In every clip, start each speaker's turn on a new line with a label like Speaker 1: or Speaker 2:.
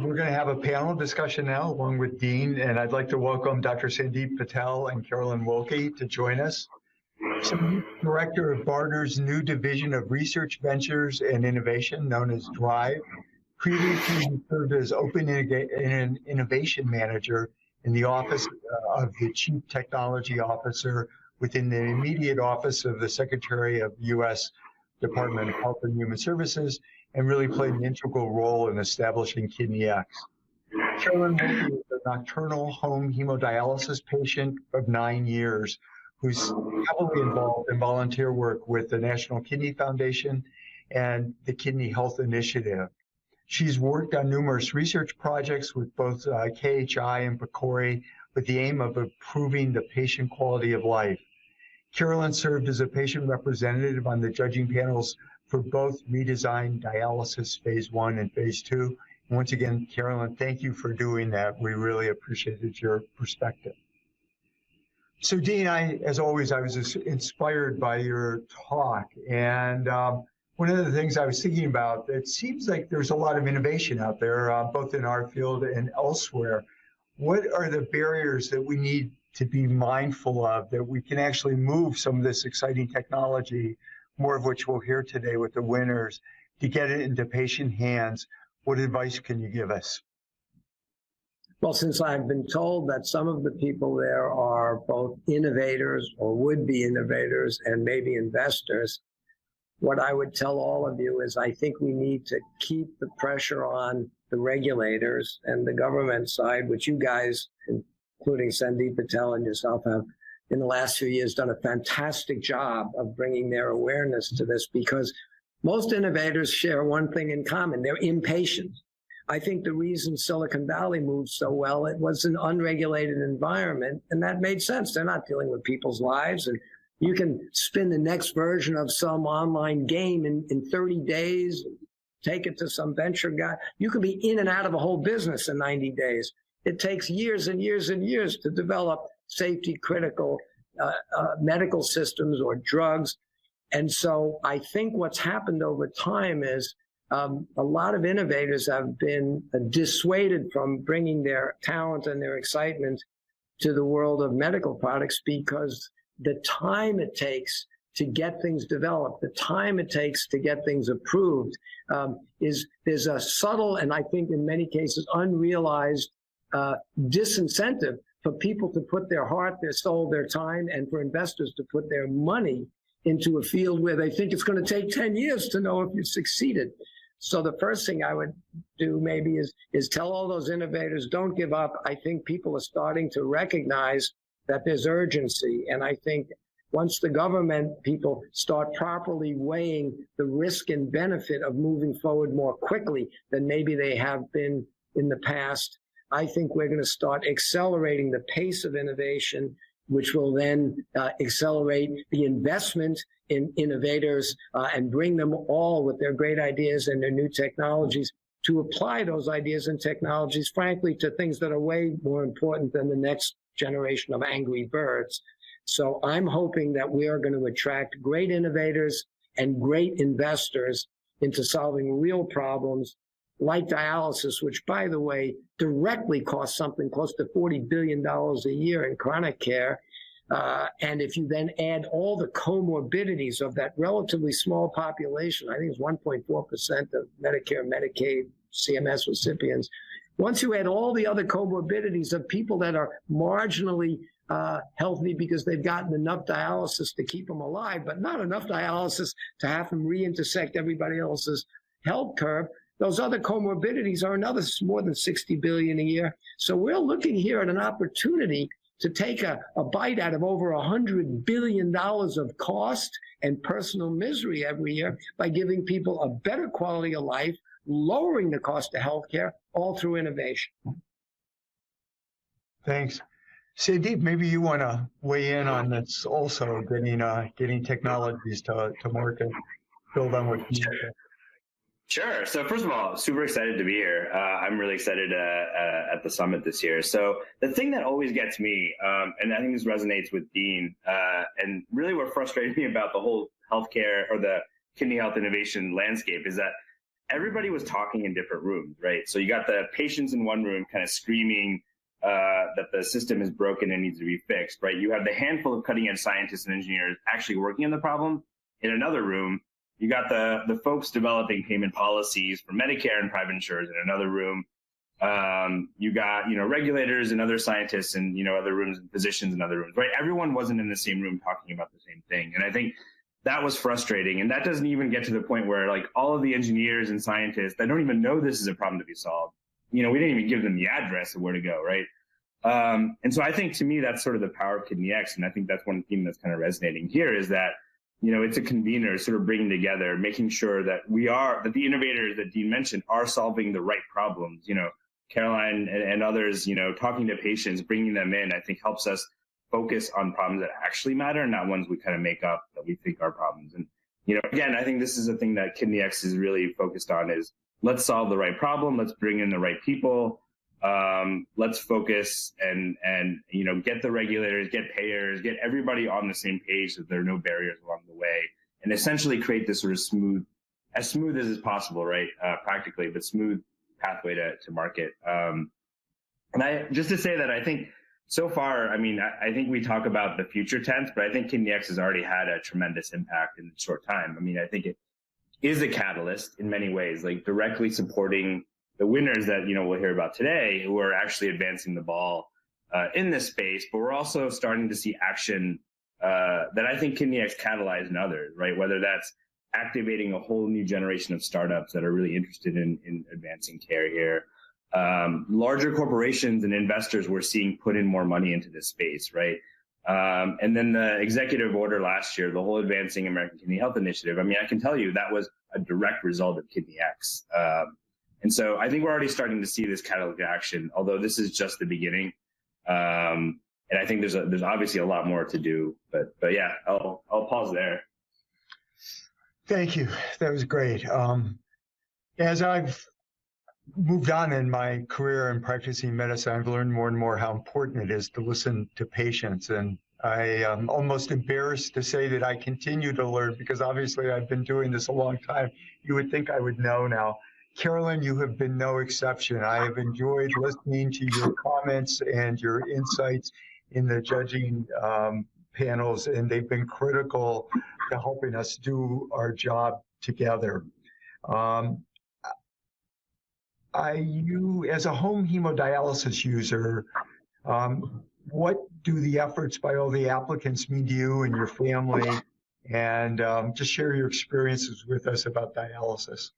Speaker 1: we're going to have a panel discussion now along with Dean, and I'd like to welcome Dr. Sandeep Patel and Carolyn Wilkie to join us. Sandeep, Director of BARDA's new Division of Research Ventures and Innovation, known as DRIVE. Previously, he served as Open Innovation Manager in the Office of the Chief Technology Officer within the immediate office of the Secretary of U.S. Department of Health and Human Services, and really played an integral role in establishing KidneyX. Carolyn Wilkie is a nocturnal home hemodialysis patient of 9 years who's heavily involved in volunteer work with the National Kidney Foundation and the Kidney Health Initiative. She's worked on numerous research projects with both KHI and PCORI with the aim of improving the patient quality of life. Carolyn served as a patient representative on the judging panels for both Redesign Dialysis Phase 1 and Phase 2. And once again, Carolyn, thank you for doing that. We really appreciated your perspective. So Dean, as always, I was inspired by your talk. And one of the things I was thinking about, it seems like there's a lot of innovation out there, both in our field and elsewhere. What are the barriers that we need to be mindful of, that we can actually move some of this exciting technology, more of which we'll hear today with the winners, to get it into patient hands? What advice can you give us?
Speaker 2: Well, since I've been told that some of the people there are both innovators or would-be innovators and maybe investors, what I would tell all of you is I think we need to keep the pressure on the regulators and the government side, which you guys, including Sandeep Patel and yourself, have in the last few years done a fantastic job of bringing their awareness to this, because most innovators share one thing in common: they're impatient. I think the reason Silicon Valley moved so well, it was an unregulated environment, and that made sense. They're not dealing with people's lives, and you can spin the next version of some online game in 30 days, take it to some venture guy. You could be in and out of a whole business in 90 days. It takes years and years and years to develop safety critical medical systems or drugs. And so I think what's happened over time is a lot of innovators have been dissuaded from bringing their talent and their excitement to the world of medical products, because the time it takes to get things developed, the time it takes to get things approved, there's a subtle, and I think in many cases unrealized disincentive for people to put their heart, their soul, their time, and for investors to put their money into a field where they think it's going to take 10 years to know if you've succeeded. So the first thing I would do maybe is tell all those innovators, don't give up. I think people are starting to recognize that there's urgency. And I think once the government people start properly weighing the risk and benefit of moving forward more quickly than maybe they have been in the past, I think we're going to start accelerating the pace of innovation, which will then accelerate the investment in innovators and bring them all with their great ideas and their new technologies to apply those ideas and technologies, frankly, to things that are way more important than the next generation of angry birds. So I'm hoping that we are going to attract great innovators and great investors into solving real problems like dialysis, which, by the way, directly costs something close to $40 billion a year in chronic care. And if you then add all the comorbidities of that relatively small population, I think it's 1.4% of Medicare, Medicaid, CMS recipients. Once you add all the other comorbidities of people that are marginally healthy because they've gotten enough dialysis to keep them alive, but not enough dialysis to have them re-intersect everybody else's health curve, those other comorbidities are another more than $60 billion a year. So we're looking here at an opportunity to take a bite out of over $100 billion of cost and personal misery every year by giving people a better quality of life, lowering the cost of healthcare, all through innovation.
Speaker 1: Thanks. Sandeep, maybe you want to weigh in on this also, getting technologies to market, build on what you said.
Speaker 3: Sure. So first of all, super excited to be here. I'm really excited at the summit this year. So the thing that always gets me, and I think this resonates with Dean, and really what frustrated me about the whole healthcare or the kidney health innovation landscape is that everybody was talking in different rooms, right? So you got the patients in one room kind of screaming that the system is broken and needs to be fixed, right? You have the handful of cutting-edge scientists and engineers actually working on the problem. In another room, you got the folks developing payment policies for Medicare and private insurers in another room. You got, regulators and other scientists and, other rooms and physicians in other rooms, right? Everyone wasn't in the same room talking about the same thing. And I think that was frustrating. And that doesn't even get to the point where like all of the engineers and scientists that don't even know this is a problem to be solved. We didn't even give them the address of where to go, right? And so I think to me, that's sort of the power of KidneyX. And I think that's one theme that's kind of resonating here is that, it's a convener sort of bringing together, making sure that that the innovators that Dean mentioned are solving the right problems. Caroline and others, talking to patients, bringing them in, I think helps us focus on problems that actually matter, not ones we kind of make up that we think are problems. And, again, I think this is a thing that KidneyX is really focused on is let's solve the right problem. Let's bring in the right people. Let's focus and get the regulators, get payers, get everybody on the same page so there are no barriers along the way, and essentially create this sort of as smooth as is possible, right? Practically, but smooth pathway to market. And just to say that I think so far, I think we talk about the future tense, but I think KidneyX has already had a tremendous impact in a short time. I think it is a catalyst in many ways, like directly supporting the winners that, we'll hear about today who are actually advancing the ball in this space, but we're also starting to see action that I think KidneyX catalyzed in others, right? Whether that's activating a whole new generation of startups that are really interested in advancing care here. Larger corporations and investors we're seeing put in more money into this space, right? And then the executive order last year, the whole Advancing American Kidney Health Initiative, I can tell you that was a direct result of KidneyX. And so I think we're already starting to see this catalytic action, although this is just the beginning. And I think there's obviously a lot more to do, but yeah, I'll pause there.
Speaker 1: Thank you. That was great. As I've moved on in my career in practicing medicine, I've learned more and more how important it is to listen to patients. And I am almost embarrassed to say that I continue to learn because obviously I've been doing this a long time. You would think I would know now. Carolyn, you have been no exception. I have enjoyed listening to your comments and your insights in the judging panels, and they've been critical to helping us do our job together. You, as a home hemodialysis user, what do the efforts by all the applicants mean to you and your family? And just share your experiences with us about dialysis.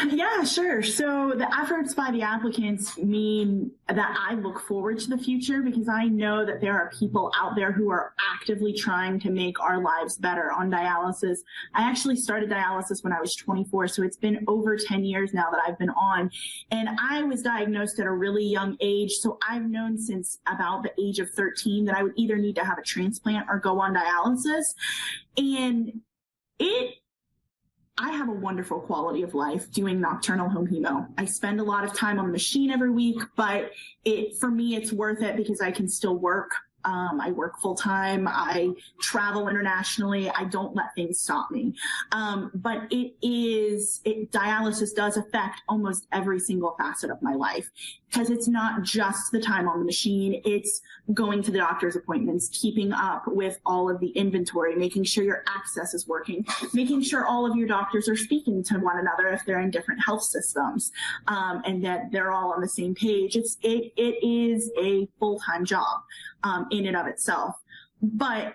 Speaker 4: Yeah, sure. So the efforts by the applicants mean that I look forward to the future because I know that there are people out there who are actively trying to make our lives better on dialysis. I actually started dialysis when I was 24, so it's been over 10 years now that I've been on. And I was diagnosed at a really young age, so I've known since about the age of 13 that I would either need to have a transplant or go on dialysis. And I have a wonderful quality of life doing nocturnal home hemo. I spend a lot of time on the machine every week, but for me, it's worth it because I can still work. I work full time. I travel internationally. I don't let things stop me. But dialysis does affect almost every single facet of my life because it's not just the time on the machine. It's going to the doctor's appointments, keeping up with all of the inventory, making sure your access is working, making sure all of your doctors are speaking to one another if they're in different health systems, and that they're all on the same page. It is a full-time job. In and of itself. But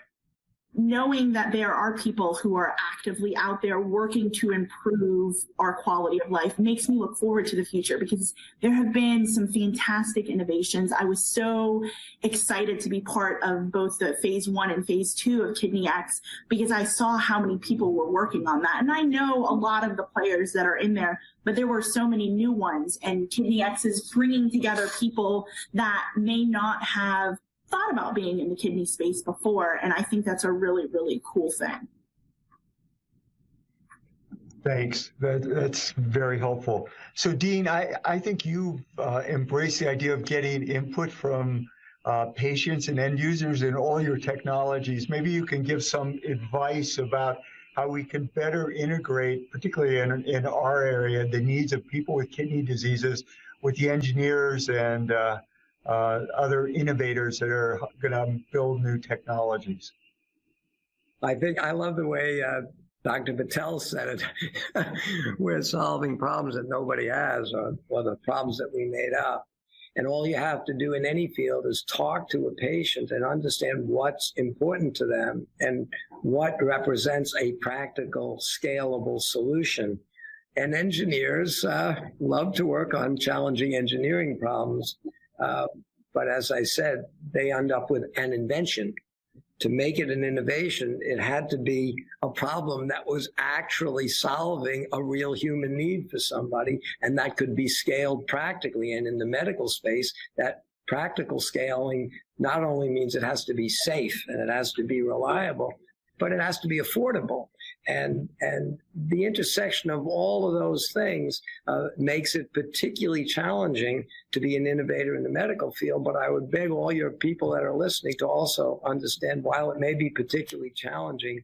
Speaker 4: knowing that there are people who are actively out there working to improve our quality of life makes me look forward to the future because there have been some fantastic innovations. I was so excited to be part of both the phase 1 and phase 2 of KidneyX because I saw how many people were working on that. And I know a lot of the players that are in there, but there were so many new ones, and KidneyX is bringing together people that may not have thought about being in the kidney space before, and I think that's a really, really cool thing.
Speaker 1: Thanks. That's very helpful. So, Dean, I think you've embraced the idea of getting input from patients and end users in all your technologies. Maybe you can give some advice about how we can better integrate, particularly in our area, the needs of people with kidney diseases with the engineers and other innovators that are going to build new technologies.
Speaker 2: I think I love the way Dr. Patel said it. We're solving problems that nobody has, or the problems that we made up. And all you have to do in any field is talk to a patient and understand what's important to them and what represents a practical, scalable solution. And engineers love to work on challenging engineering problems. But as I said, they end up with an invention. To make it an innovation, it had to be a problem that was actually solving a real human need for somebody, and that could be scaled practically. And in the medical space, that practical scaling not only means it has to be safe and it has to be reliable, but it has to be affordable. And the intersection of all of those things makes it particularly challenging to be an innovator in the medical field. But I would beg all your people that are listening to also understand, while it may be particularly challenging,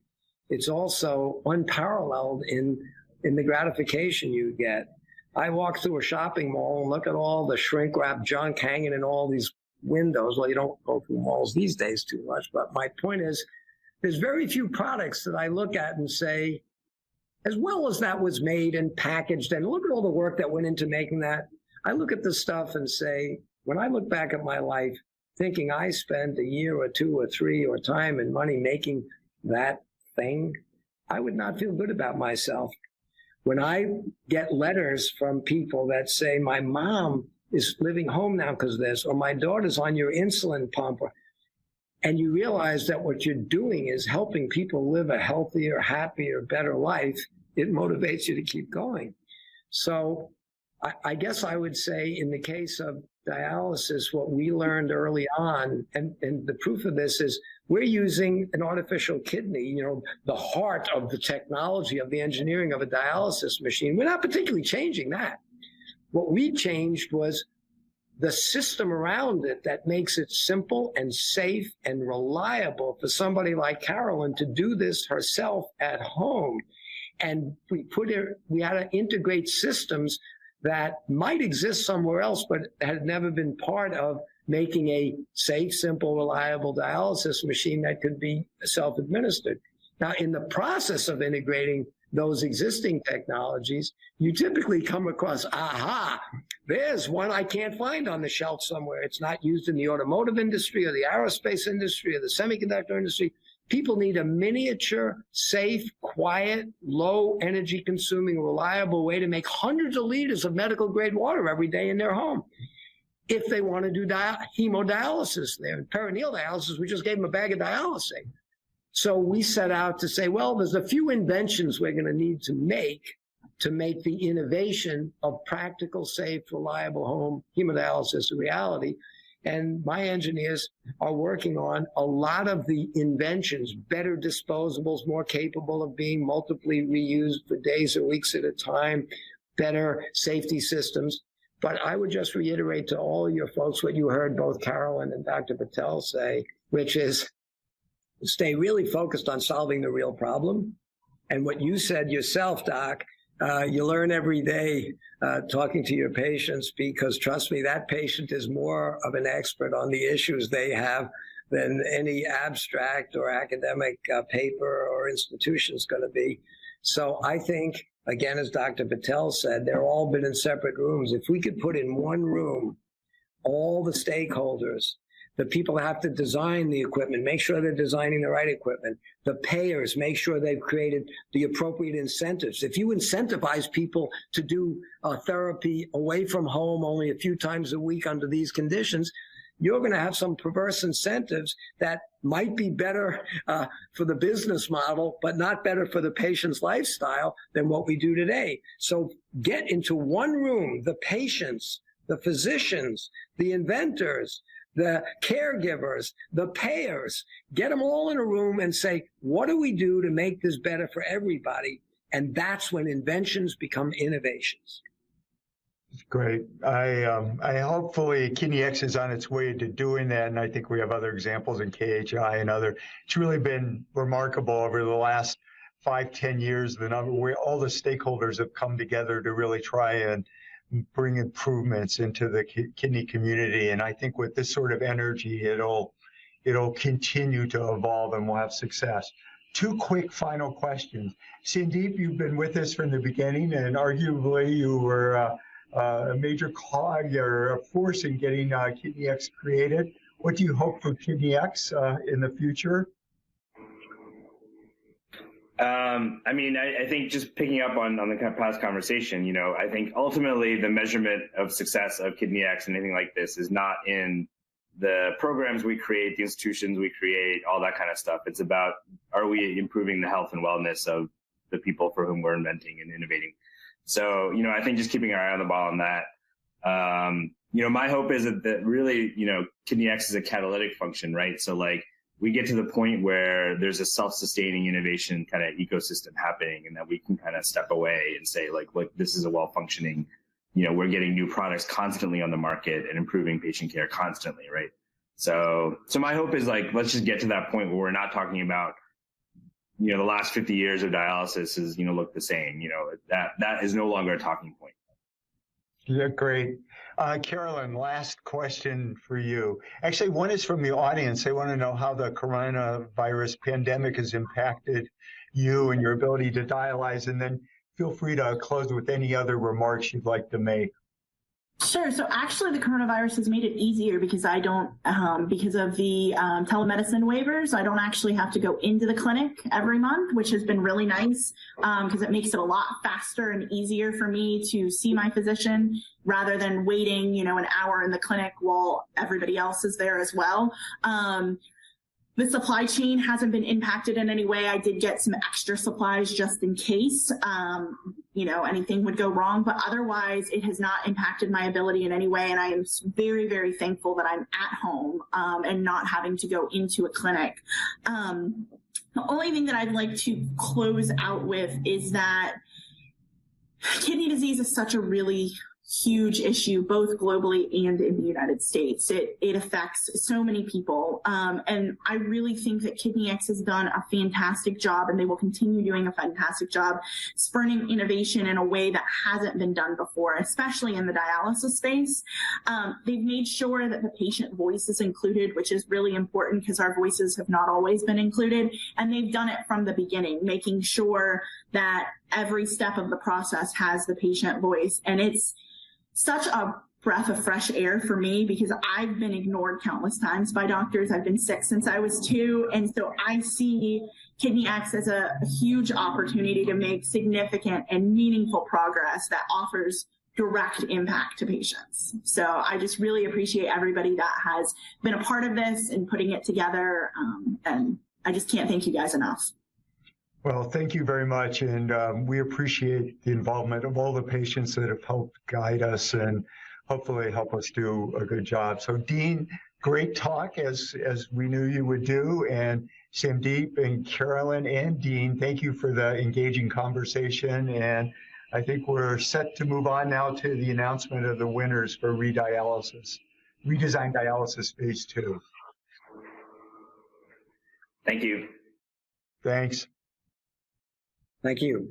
Speaker 2: it's also unparalleled in the gratification you get. I walk through a shopping mall and look at all the shrink wrap junk hanging in all these windows. Well, you don't go through malls these days too much, but my point is, there's very few products that I look at and say, as well as that was made and packaged, and look at all the work that went into making that. I look at this stuff and say, when I look back at my life, thinking I spent a year or two or three or time and money making that thing, I would not feel good about myself. When I get letters from people that say, my mom is living home now because of this, or my daughter's on your insulin pump, and you realize that what you're doing is helping people live a healthier, happier, better life, it motivates you to keep going. So I guess I would say in the case of dialysis, what we learned early on, and the proof of this is we're using an artificial kidney, the heart of the technology, of the engineering of a dialysis machine. We're not particularly changing that. What we changed was the system around it that makes it simple and safe and reliable for somebody like Carolyn to do this herself at home. And we had to integrate systems that might exist somewhere else, but had never been part of making a safe, simple, reliable dialysis machine that could be self-administered. Now, in the process of integrating those existing technologies, you typically come across, there's one I can't find on the shelf somewhere. It's not used in the automotive industry or the aerospace industry or the semiconductor industry. People need a miniature, safe, quiet, low energy consuming, reliable way to make hundreds of liters of medical grade water every day in their home. If they want to do hemodialysis there and peritoneal dialysis, we just gave them a bag of dialysate. So we set out to say, well, there's a few inventions we're going to need to make the innovation of practical, safe, reliable home hemodialysis a reality. And my engineers are working on a lot of the inventions, better disposables, more capable of being multiply reused for days or weeks at a time, better safety systems. But I would just reiterate to all your folks what you heard both Carolyn and Dr. Patel say, which is stay really focused on solving the real problem. And what you said yourself, Doc, you learn every day talking to your patients, because trust me, that patient is more of an expert on the issues they have than any abstract or academic paper or institution is going to be. So I think, again, as Dr. Patel said, they're all been in separate rooms. If we could put in one room all the stakeholders, the people that have to design the equipment, make sure they're designing the right equipment. The payers, make sure they've created the appropriate incentives. If you incentivize people to do therapy away from home only a few times a week under these conditions, you're going to have some perverse incentives that might be better for the business model, but not better for the patient's lifestyle than what we do today. So get into one room, the patients, the physicians, the inventors, the caregivers, the payers, get them all in a room and say, what do we do to make this better for everybody? And that's when inventions become innovations.
Speaker 1: Great. I hopefully KidneyX is on its way to doing that, and I think we have other examples in KHI and other. It's really been remarkable over the last 5-10 years, the number where all the stakeholders have come together to really try and bring improvements into the kidney community. And I think with this sort of energy, it'll continue to evolve and we'll have success. 2 quick final questions. Sandeep, you've been with us from the beginning, and arguably you were a major cog or a force in getting KidneyX created. What do you hope for KidneyX in the future?
Speaker 3: I mean, I think just picking up on the past conversation, you know, I think ultimately the measurement of success of KidneyX and anything like this is not in the programs we create, the institutions we create, all that kind of stuff. It's about, are we improving the health and wellness of the people for whom we're inventing and innovating? So, you know, I think just keeping our eye on the ball on that. You know, my hope is that really, you know, KidneyX is a catalytic function, right? So like, we get to the point where there's a self-sustaining innovation kind of ecosystem happening, and that we can kind of step away and say, like, look, this is a well-functioning, you know, we're getting new products constantly on the market and improving patient care constantly, right? So my hope is, like, let's just get to that point where we're not talking about, you know, the last 50 years of dialysis is, you know, look the same. You know, that is no longer a talking point.
Speaker 1: Yeah, great. Carolyn, last question for you. Actually, one is from the audience. They want to know how the coronavirus pandemic has impacted you and your ability to dialyze, and then feel free to close with any other remarks you'd like to make.
Speaker 4: Sure. So actually, the coronavirus has made it easier because I don't, because of the telemedicine waivers, I don't actually have to go into the clinic every month, which has been really nice because it makes it a lot faster and easier for me to see my physician rather than waiting, you know, an hour in the clinic while everybody else is there as well. The supply chain hasn't been impacted in any way. I did get some extra supplies just in case, you know, anything would go wrong, but otherwise it has not impacted my ability in any way. And I am very, very thankful that I'm at home and not having to go into a clinic. The only thing that I'd like to close out with is that kidney disease is such a really huge issue, both globally and in the United States. It affects so many people. And I really think that KidneyX has done a fantastic job, and they will continue doing a fantastic job spurning innovation in a way that hasn't been done before, especially in the dialysis space. They've made sure that the patient voice is included, which is really important because our voices have not always been included. And they've done it from the beginning, making sure that every step of the process has the patient voice. And it's such a breath of fresh air for me because I've been ignored countless times by doctors. I've been sick since I was 2. And so I see KidneyX as a huge opportunity to make significant and meaningful progress that offers direct impact to patients. So I just really appreciate everybody that has been a part of this and putting it together. And I just can't thank you guys enough.
Speaker 1: Well, thank you very much, and we appreciate the involvement of all the patients that have helped guide us and hopefully help us do a good job. So, Dean, great talk as we knew you would do, and Sandeep and Carolyn and Dean, thank you for the engaging conversation, and I think we're set to move on now to the announcement of the winners for Redesign Dialysis Phase 2.
Speaker 3: Thank you.
Speaker 1: Thanks.
Speaker 2: Thank you.